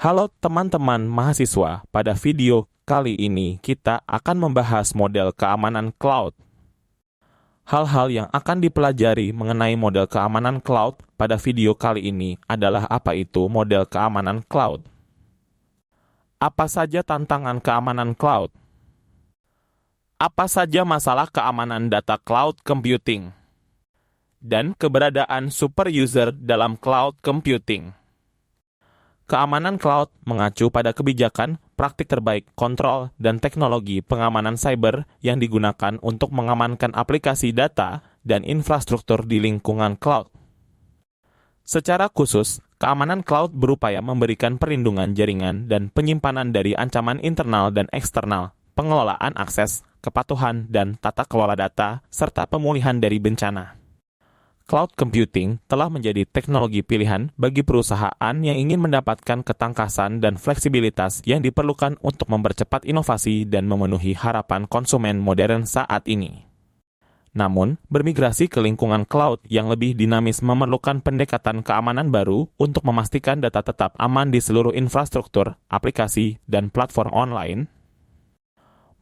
Halo teman-teman mahasiswa, pada video kali ini kita akan membahas model keamanan cloud. Hal-hal yang akan dipelajari mengenai model keamanan cloud pada video kali ini adalah apa itu model keamanan cloud. Apa saja tantangan keamanan cloud? Apa saja masalah keamanan data cloud computing? Dan keberadaan super user dalam cloud computing. Keamanan cloud mengacu pada kebijakan, praktik terbaik, kontrol, dan teknologi pengamanan cyber yang digunakan untuk mengamankan aplikasi data dan infrastruktur di lingkungan cloud. Secara khusus, keamanan cloud berupaya memberikan perlindungan jaringan dan penyimpanan dari ancaman internal dan eksternal, pengelolaan akses, kepatuhan, dan tata kelola data, serta pemulihan dari bencana. Cloud computing telah menjadi teknologi pilihan bagi perusahaan yang ingin mendapatkan ketangkasan dan fleksibilitas yang diperlukan untuk mempercepat inovasi dan memenuhi harapan konsumen modern saat ini. Namun, bermigrasi ke lingkungan cloud yang lebih dinamis memerlukan pendekatan keamanan baru untuk memastikan data tetap aman di seluruh infrastruktur, aplikasi, dan platform online.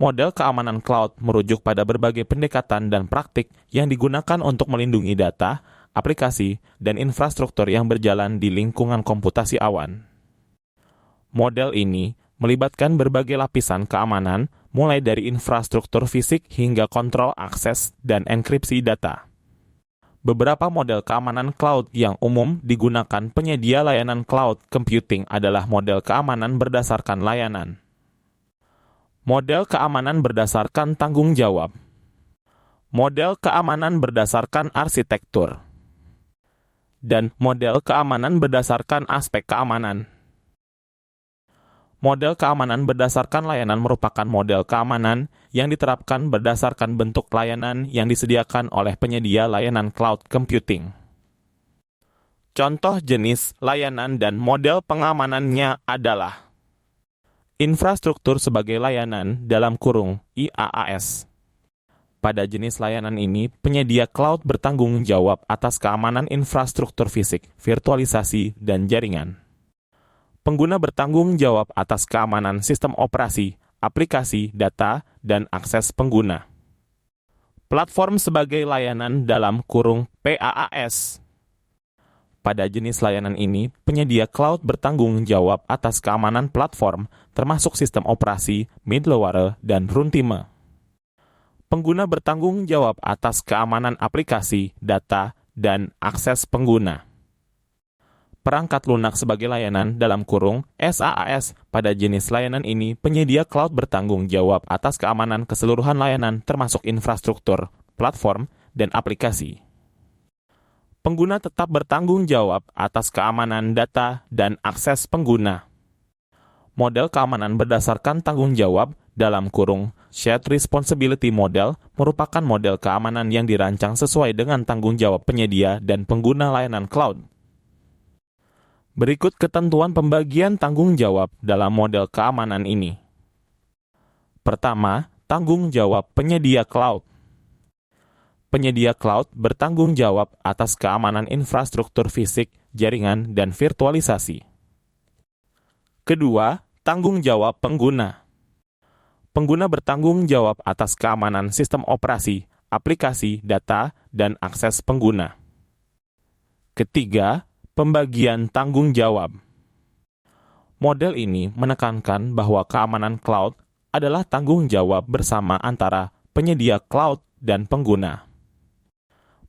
Model keamanan cloud merujuk pada berbagai pendekatan dan praktik yang digunakan untuk melindungi data, aplikasi, dan infrastruktur yang berjalan di lingkungan komputasi awan. Model ini melibatkan berbagai lapisan keamanan, mulai dari infrastruktur fisik hingga kontrol akses dan enkripsi data. Beberapa model keamanan cloud yang umum digunakan penyedia layanan cloud computing adalah model keamanan berdasarkan layanan, model keamanan berdasarkan tanggung jawab, model keamanan berdasarkan arsitektur, dan model keamanan berdasarkan aspek keamanan. Model keamanan berdasarkan layanan merupakan model keamanan yang diterapkan berdasarkan bentuk layanan yang disediakan oleh penyedia layanan cloud computing. Contoh jenis layanan dan model pengamanannya adalah infrastruktur sebagai layanan (IaaS). Pada jenis layanan ini, penyedia cloud bertanggung jawab atas keamanan infrastruktur fisik, virtualisasi, dan jaringan. Pengguna bertanggung jawab atas keamanan sistem operasi, aplikasi, data, dan akses pengguna. Platform sebagai layanan (PaaS). Pada jenis layanan ini, penyedia cloud bertanggung jawab atas keamanan platform, termasuk sistem operasi, middleware, dan runtime. Pengguna bertanggung jawab atas keamanan aplikasi, data, dan akses pengguna. Perangkat lunak sebagai layanan (SaaS). Pada jenis layanan ini, penyedia cloud bertanggung jawab atas keamanan keseluruhan layanan, termasuk infrastruktur, platform, dan aplikasi. Pengguna tetap bertanggung jawab atas keamanan data dan akses pengguna. Model keamanan berdasarkan tanggung jawab (Shared Responsibility Model) merupakan model keamanan yang dirancang sesuai dengan tanggung jawab penyedia dan pengguna layanan cloud. Berikut ketentuan pembagian tanggung jawab dalam model keamanan ini. Pertama, tanggung jawab penyedia cloud. Penyedia cloud bertanggung jawab atas keamanan infrastruktur fisik, jaringan, dan virtualisasi. Kedua, tanggung jawab pengguna. Pengguna bertanggung jawab atas keamanan sistem operasi, aplikasi, data, dan akses pengguna. Ketiga, pembagian tanggung jawab. Model ini menekankan bahwa keamanan cloud adalah tanggung jawab bersama antara penyedia cloud dan pengguna.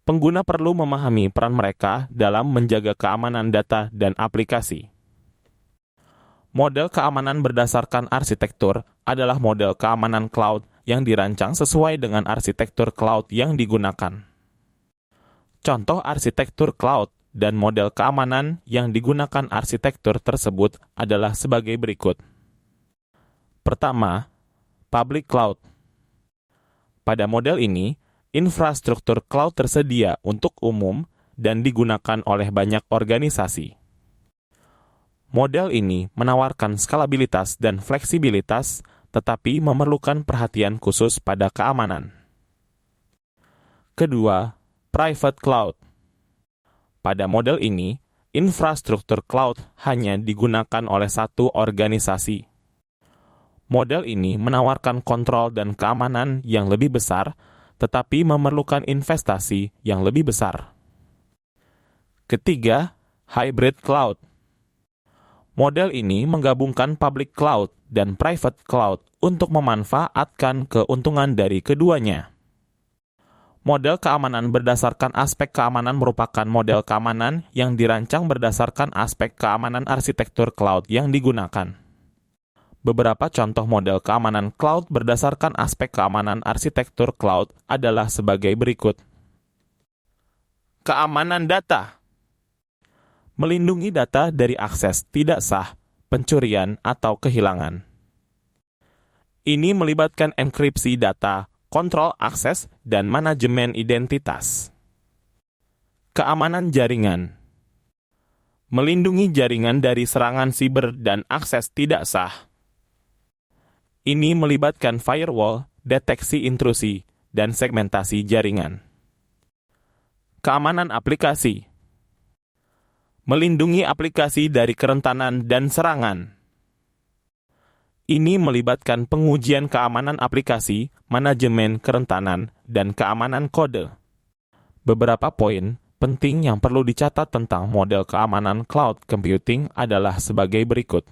Pengguna perlu memahami peran mereka dalam menjaga keamanan data dan aplikasi. Model keamanan berdasarkan arsitektur adalah model keamanan cloud yang dirancang sesuai dengan arsitektur cloud yang digunakan. Contoh arsitektur cloud dan model keamanan yang digunakan arsitektur tersebut adalah sebagai berikut. Pertama, public cloud. Pada model ini, infrastruktur cloud tersedia untuk umum dan digunakan oleh banyak organisasi. Model ini menawarkan skalabilitas dan fleksibilitas, tetapi memerlukan perhatian khusus pada keamanan. Kedua, private cloud. Pada model ini, infrastruktur cloud hanya digunakan oleh satu organisasi. Model ini menawarkan kontrol dan keamanan yang lebih besar, tetapi memerlukan investasi yang lebih besar. Ketiga, hybrid cloud. Model ini menggabungkan public cloud dan private cloud untuk memanfaatkan keuntungan dari keduanya. Model keamanan berdasarkan aspek keamanan merupakan model keamanan yang dirancang berdasarkan aspek keamanan arsitektur cloud yang digunakan. Beberapa contoh model keamanan cloud berdasarkan aspek keamanan arsitektur cloud adalah sebagai berikut. Keamanan data. Melindungi data dari akses tidak sah, pencurian, atau kehilangan. Ini melibatkan enkripsi data, kontrol akses, dan manajemen identitas. Keamanan jaringan. Melindungi jaringan dari serangan siber dan akses tidak sah. Ini melibatkan firewall, deteksi intrusi, dan segmentasi jaringan. Keamanan aplikasi. Melindungi aplikasi dari kerentanan dan serangan. Ini melibatkan pengujian keamanan aplikasi, manajemen kerentanan, dan keamanan kode. Beberapa poin penting yang perlu dicatat tentang model keamanan cloud computing adalah sebagai berikut.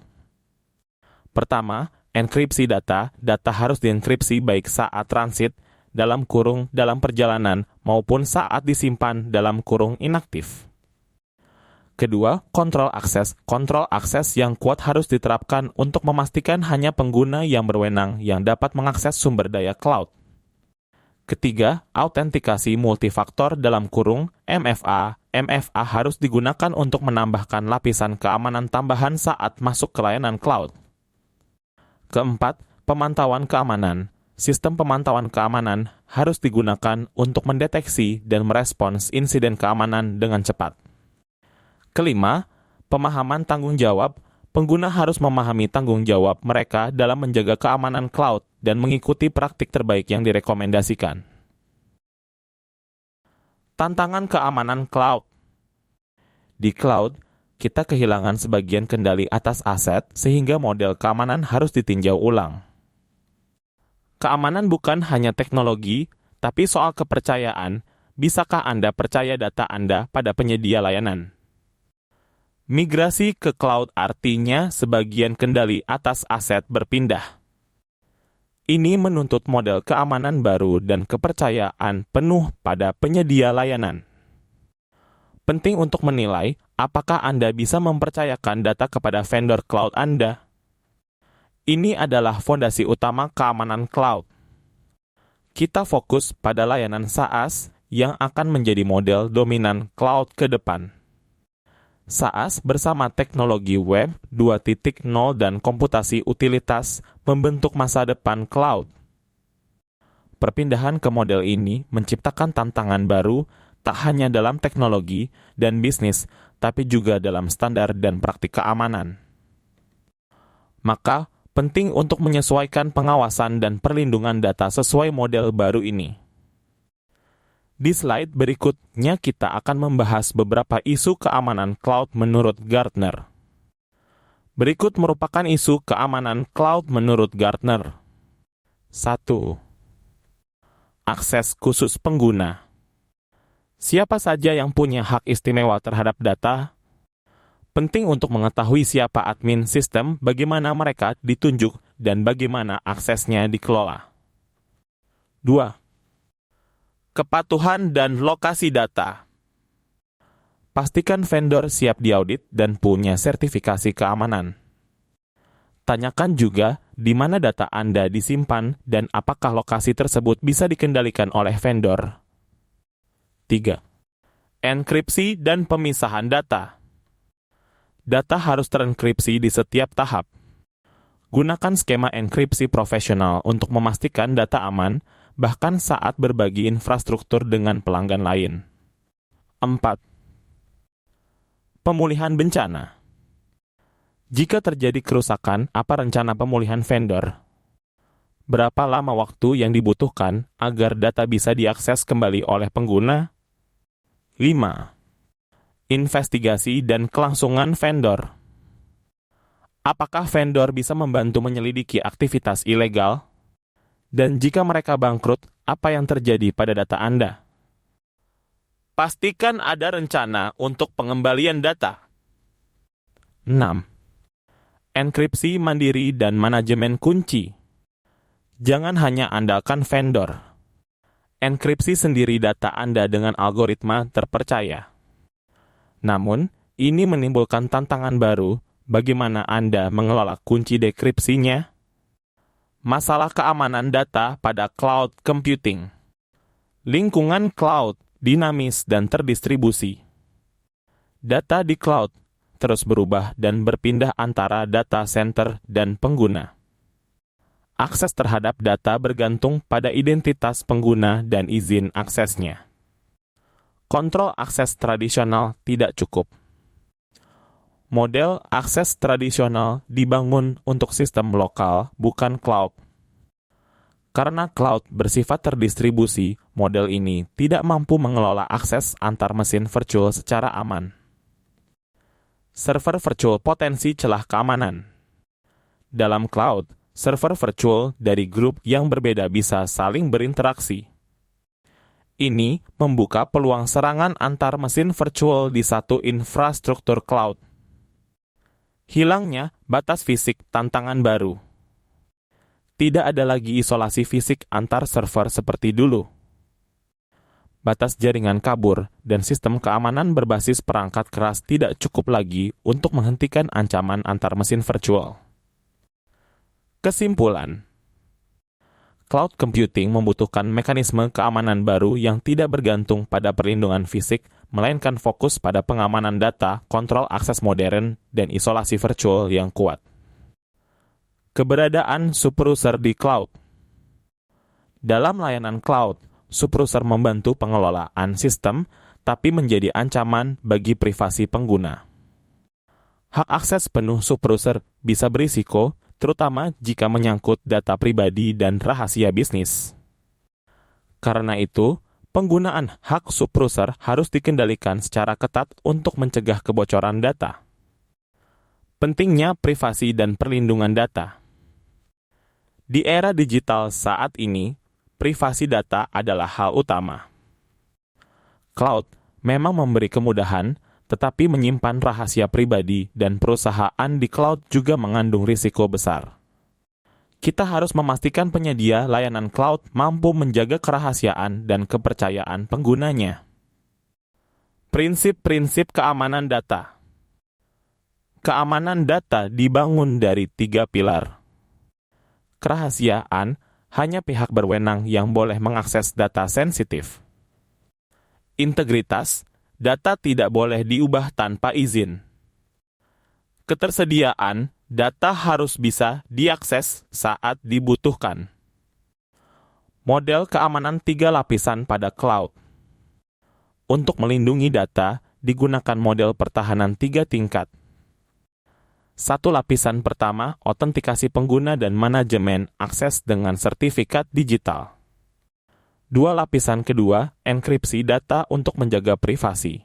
Pertama, enkripsi data harus dienkripsi baik saat transit, dalam perjalanan, maupun saat disimpan dalam inaktif. Kedua, kontrol akses yang kuat harus diterapkan untuk memastikan hanya pengguna yang berwenang yang dapat mengakses sumber daya cloud. Ketiga, autentikasi multifaktor (MFA). MFA harus digunakan untuk menambahkan lapisan keamanan tambahan saat masuk ke layanan cloud. Keempat, pemantauan keamanan. Sistem pemantauan keamanan harus digunakan untuk mendeteksi dan merespons insiden keamanan dengan cepat. Kelima, pemahaman tanggung jawab. Pengguna harus memahami tanggung jawab mereka dalam menjaga keamanan cloud dan mengikuti praktik terbaik yang direkomendasikan. Tantangan keamanan cloud. Di cloud, kita kehilangan sebagian kendali atas aset sehingga model keamanan harus ditinjau ulang. Keamanan bukan hanya teknologi, tapi soal kepercayaan. Bisakah Anda percaya data Anda pada penyedia layanan? Migrasi ke cloud artinya sebagian kendali atas aset berpindah. Ini menuntut model keamanan baru dan kepercayaan penuh pada penyedia layanan. Penting untuk menilai apakah Anda bisa mempercayakan data kepada vendor cloud Anda. Ini adalah fondasi utama keamanan cloud. Kita fokus pada layanan SaaS yang akan menjadi model dominan cloud ke depan. SaaS bersama teknologi web 2.0 dan komputasi utilitas membentuk masa depan cloud. Perpindahan ke model ini menciptakan tantangan baru tak hanya dalam teknologi dan bisnis, tapi juga dalam standar dan praktik keamanan. Maka, penting untuk menyesuaikan pengawasan dan perlindungan data sesuai model baru ini. Di slide berikutnya kita akan membahas beberapa isu keamanan cloud menurut Gartner. Berikut merupakan isu keamanan cloud menurut Gartner. 1. Akses khusus pengguna. Siapa saja yang punya hak istimewa terhadap data? Penting untuk mengetahui siapa admin sistem, bagaimana mereka ditunjuk, dan bagaimana aksesnya dikelola. 2. Kepatuhan dan lokasi data. Pastikan vendor siap diaudit dan punya sertifikasi keamanan. Tanyakan juga di mana data Anda disimpan dan apakah lokasi tersebut bisa dikendalikan oleh vendor. 3. Enkripsi dan pemisahan data. Data harus terenkripsi di setiap tahap. Gunakan skema enkripsi profesional untuk memastikan data aman, bahkan saat berbagi infrastruktur dengan pelanggan lain. 4. Pemulihan bencana. Jika terjadi kerusakan, apa rencana pemulihan vendor? Berapa lama waktu yang dibutuhkan agar data bisa diakses kembali oleh pengguna? 5. investigasi dan kelangsungan vendor. Apakah vendor bisa membantu menyelidiki aktivitas ilegal? Dan jika mereka bangkrut, apa yang terjadi pada data Anda? Pastikan ada rencana untuk pengembalian data. 6. Enkripsi mandiri dan manajemen kunci. Jangan hanya andalkan vendor. Enkripsi sendiri data Anda dengan algoritma terpercaya. Namun, ini menimbulkan tantangan baru. Bagaimana Anda mengelola kunci dekripsinya? Masalah keamanan data pada cloud computing. Lingkungan cloud dinamis dan terdistribusi. Data di cloud terus berubah dan berpindah antara data center dan pengguna. Akses terhadap data bergantung pada identitas pengguna dan izin aksesnya. Kontrol akses tradisional tidak cukup. Model akses tradisional dibangun untuk sistem lokal, bukan cloud. Karena cloud bersifat terdistribusi, model ini tidak mampu mengelola akses antar mesin virtual secara aman. Server virtual potensi celah keamanan. Dalam cloud, server virtual dari grup yang berbeda bisa saling berinteraksi. Ini membuka peluang serangan antar mesin virtual di satu infrastruktur cloud. Hilangnya batas fisik tantangan baru. Tidak ada lagi isolasi fisik antar server seperti dulu. Batas jaringan kabur dan sistem keamanan berbasis perangkat keras tidak cukup lagi untuk menghentikan ancaman antar mesin virtual. Kesimpulan, cloud computing membutuhkan mekanisme keamanan baru yang tidak bergantung pada perlindungan fisik, melainkan fokus pada pengamanan data, kontrol akses modern, dan isolasi virtual yang kuat. Keberadaan subrooser di cloud. Dalam layanan cloud, subrooser membantu pengelolaan sistem, tapi menjadi ancaman bagi privasi pengguna. Hak akses penuh subrooser bisa berisiko, terutama jika menyangkut data pribadi dan rahasia bisnis. Karena itu, penggunaan hak subrooser harus dikendalikan secara ketat untuk mencegah kebocoran data. Pentingnya privasi dan perlindungan data. Di era digital saat ini, privasi data adalah hal utama. Cloud memang memberi kemudahan, tetapi menyimpan rahasia pribadi dan perusahaan di cloud juga mengandung risiko besar. Kita harus memastikan penyedia layanan cloud mampu menjaga kerahasiaan dan kepercayaan penggunanya. Prinsip-prinsip keamanan data. Keamanan data dibangun dari 3 pilar. Kerahasiaan, hanya pihak berwenang yang boleh mengakses data sensitif. Integritas, data tidak boleh diubah tanpa izin. Ketersediaan, data harus bisa diakses saat dibutuhkan. Model keamanan 3 lapisan pada cloud. Untuk melindungi data, digunakan model pertahanan 3 tingkat. 1 lapisan pertama, autentikasi pengguna dan manajemen akses dengan sertifikat digital. 2 lapisan kedua, enkripsi data untuk menjaga privasi.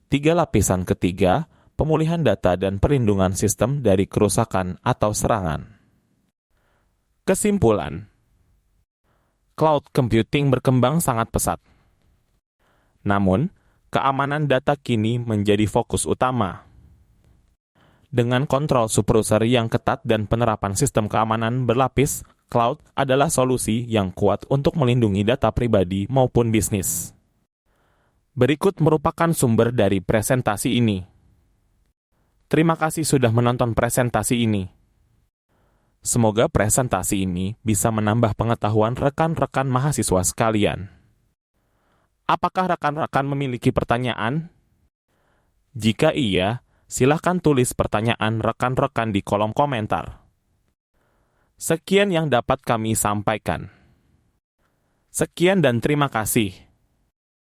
3 lapisan ketiga, pemulihan data dan perlindungan sistem dari kerusakan atau serangan. Kesimpulan, cloud computing berkembang sangat pesat. Namun, keamanan data kini menjadi fokus utama. Dengan kontrol subrooser yang ketat dan penerapan sistem keamanan berlapis, cloud adalah solusi yang kuat untuk melindungi data pribadi maupun bisnis. Berikut merupakan sumber dari presentasi ini. Terima kasih sudah menonton presentasi ini. Semoga presentasi ini bisa menambah pengetahuan rekan-rekan mahasiswa sekalian. Apakah rekan-rekan memiliki pertanyaan? Jika iya, silakan tulis pertanyaan rekan-rekan di kolom komentar. Sekian yang dapat kami sampaikan. Sekian dan terima kasih.